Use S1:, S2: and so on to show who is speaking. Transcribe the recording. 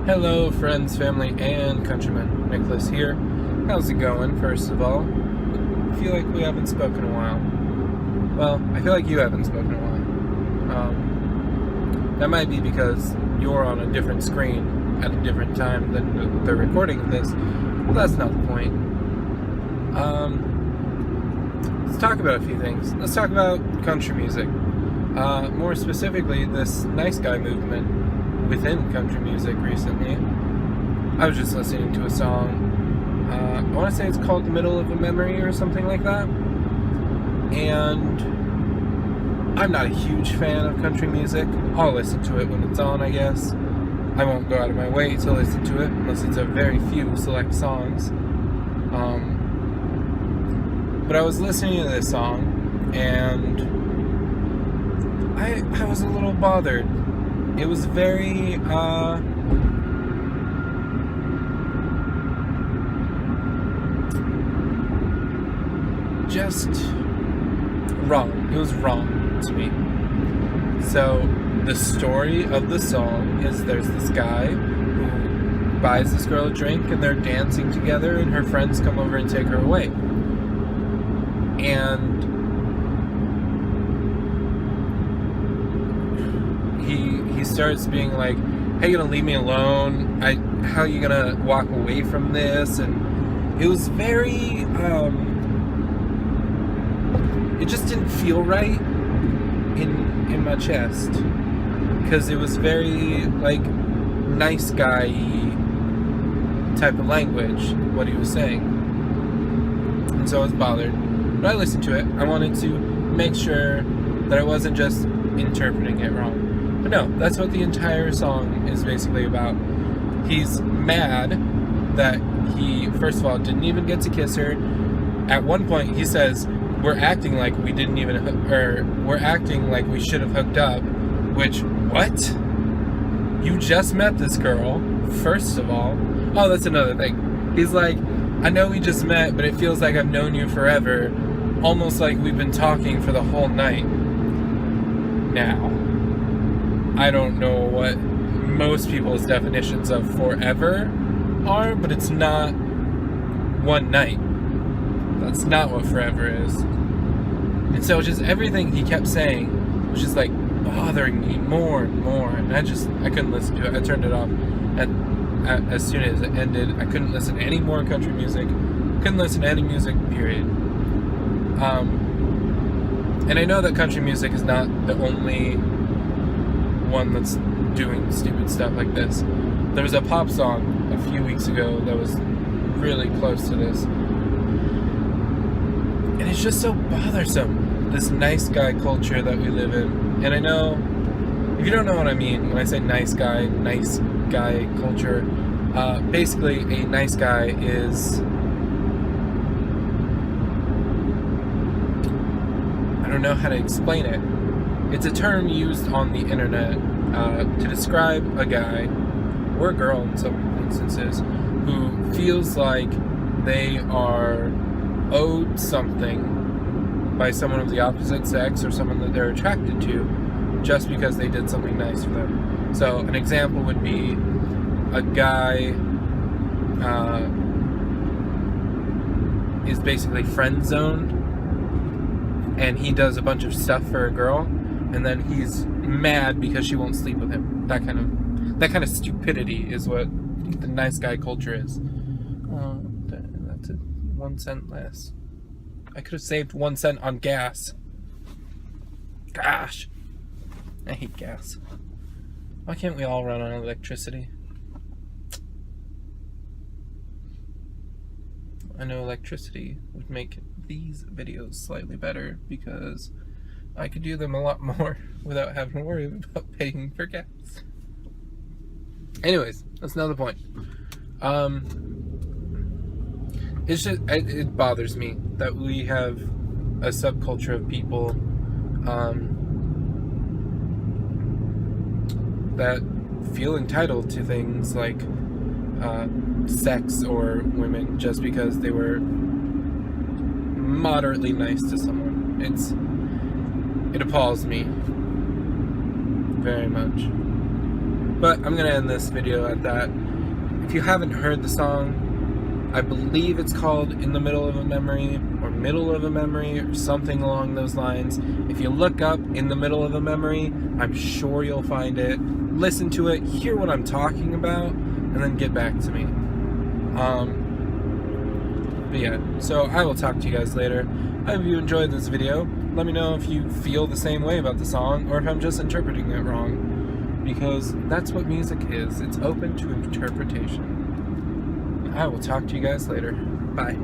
S1: Hello, friends, family, and countrymen. Nicholas here. How's it going, first of all? I feel like we haven't spoken in a while. Well, I feel like you haven't spoken in a while. That might be because you're on a different screen at a different time than the recording of this. Well, that's not the point. Let's talk about a few things. Let's talk about country music. More specifically, this nice guy movement within country music recently. I was just listening to a song, I want to say it's called The Middle of a Memory or something like that, and I'm not a huge fan of country music. I'll listen to it when it's on, I guess. I won't go out of my way to listen to it unless it's a very few select songs. But I was listening to this song and I was a little bothered. It was very, just wrong. It was wrong to me. So, the story of the song is there's this guy who buys this girl a drink and they're dancing together and her friends come over and take her away. And he starts being like, how you gonna leave me alone? How you gonna walk away from this? And it was very, it just didn't feel right in my chest. Because it was very, like, nice guy type of language, what he was saying. And so I was bothered. But I listened to it. I wanted to make sure that I wasn't just interpreting it wrong. But no, that's what the entire song is basically about. He's mad that he, first of all, didn't even get to kiss her. At one point, he says, we're acting like we didn't even, we're acting like we should have hooked up. Which, what? You just met this girl, first of all. Oh, that's another thing. He's like, I know we just met, but it feels like I've known you forever. Almost like we've been talking for the whole night. Now, I don't know what most people's definitions of forever are, but it's not one night. That's not what forever is. And so just everything he kept saying was just like bothering me more and more, and I couldn't listen to it. I turned it off as soon as it ended. I couldn't listen to any more country music. Couldn't listen to any music, period. And I know that country music is not the only one that's doing stupid stuff like this. There was a pop song a few weeks ago that was really close to this. And it's just so bothersome, this nice guy culture that we live in. And I know, if you don't know what I mean when I say nice guy culture, basically a nice guy is, I don't know how to explain it. It's a term used on the internet to describe a guy, or a girl in some instances, who feels like they are owed something by someone of the opposite sex or someone that they're attracted to just because they did something nice for them. So an example would be a guy is basically friend zoned, and he does a bunch of stuff for a girl, and then he's mad because she won't sleep with him. That kind of stupidity is what the nice guy culture is. Oh, that's 1 cent less. I could have saved 1 cent on gas. Gosh, I hate gas. Why can't we all run on electricity? I know electricity would make these videos slightly better because I could do them a lot more without having to worry about paying for gas. Anyways, that's another point. It's just, it bothers me that we have a subculture of people that feel entitled to things like sex or women just because they were moderately nice to someone. It appalls me very much. But I'm going to end this video at that. If you haven't heard the song, I believe it's called In the Middle of a Memory, or Middle of a Memory, or something along those lines. If you look up In the Middle of a Memory, I'm sure you'll find it. Listen to it, hear what I'm talking about, and then get back to me. But yeah, so I will talk to you guys later. I hope you enjoyed this video. Let me know if you feel the same way about the song, or if I'm just interpreting it wrong. Because that's what music is. It's open to interpretation. I will talk to you guys later. Bye.